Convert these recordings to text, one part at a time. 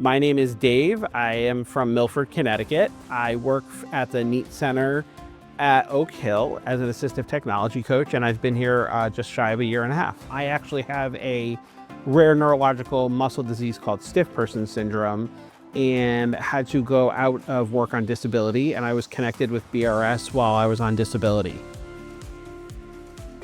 My name is Dave. I am from Milford, Connecticut. I work at the NEAT Center at Oak Hill as an assistive technology coach, and I've been here just shy of a year and a half. I actually have a rare neurological muscle disease called stiff person syndrome and had to go out of work on disability, and I was connected with BRS while I was on disability.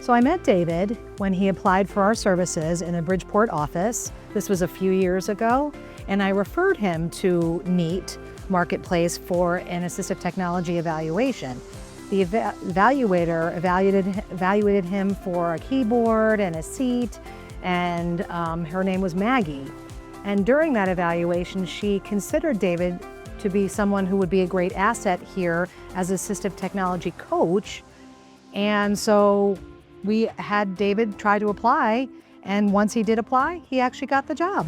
So I met David when he applied for our services in the Bridgeport office. This was a few years ago, and I referred him to NEAT Marketplace for an assistive technology evaluation. The evaluator evaluated him for a keyboard and a seat, and her name was Maggie. And during that evaluation, she considered David to be someone who would be a great asset here as assistive technology coach. And so we had David try to apply, and once he did apply, he actually got the job.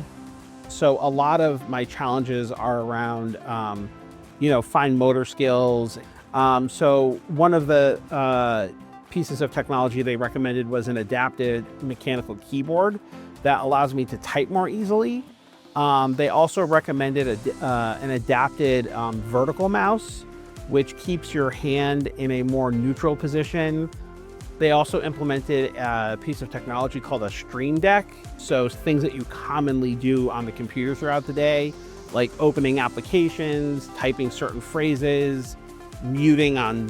So a lot of my challenges are around, fine motor skills. So one of the pieces of technology they recommended was an adapted mechanical keyboard that allows me to type more easily. They also recommended an adapted vertical mouse, which keeps your hand in a more neutral position. They also implemented a piece of technology called a Stream Deck. So things that you commonly do on the computer throughout the day, like opening applications, typing certain phrases, muting on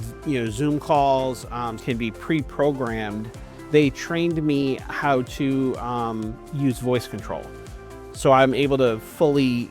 Zoom calls, can be pre-programmed. They trained me how to use voice control. So I'm able to fully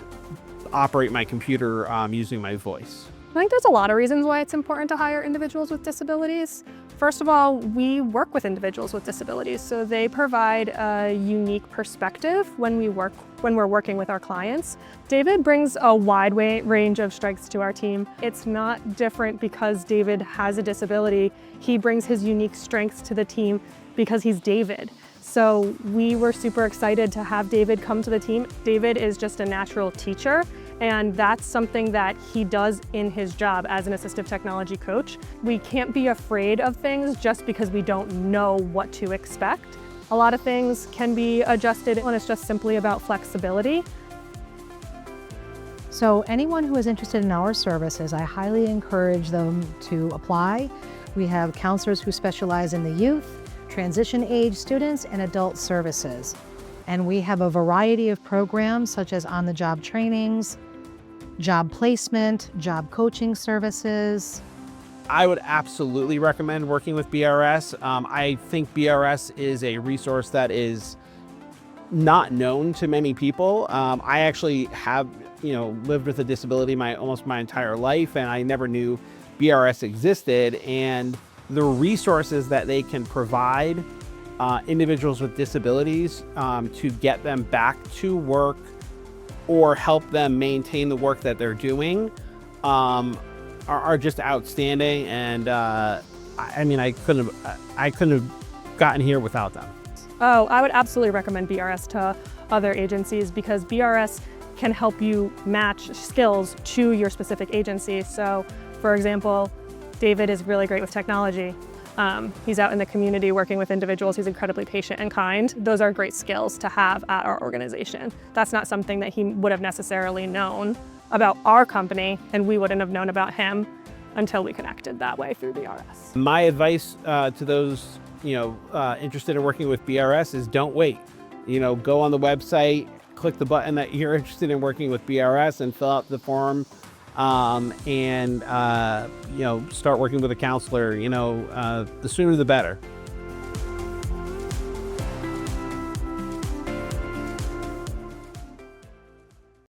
operate my computer using my voice. I think there's a lot of reasons why it's important to hire individuals with disabilities. First of all, we work with individuals with disabilities, so they provide a unique perspective when we're working with our clients. David brings a wide range of strengths to our team. It's not different because David has a disability. He brings his unique strengths to the team because he's David. So we were super excited to have David come to the team. David is just a natural teacher, and that's something that he does in his job as an assistive technology coach. We can't be afraid of things just because we don't know what to expect. A lot of things can be adjusted, and it's just simply about flexibility. So anyone who is interested in our services, I highly encourage them to apply. We have counselors who specialize in the youth, transition age students, and adult services. And we have a variety of programs such as on-the-job trainings, job placement, job coaching services. I would absolutely recommend working with BRS. I think BRS is a resource that is not known to many people. I actually have, lived with a disability almost my entire life, and I never knew BRS existed. And the resources that they can provide individuals with disabilities to get them back to work or help them maintain the work that they're doing are just outstanding. And I couldn't have gotten here without them. Oh, I would absolutely recommend BRS to other agencies because BRS can help you match skills to your specific agency. So, for example, David is really great with technology. He's out in the community working with individuals. He's incredibly patient and kind. Those are great skills to have at our organization. That's not something that he would have necessarily known about our company, and we wouldn't have known about him until we connected that way through BRS. My advice to those interested in working with BRS is don't wait. Go on the website, click the button that you're interested in working with BRS, and fill out the form. And start working with a counselor, the sooner the better.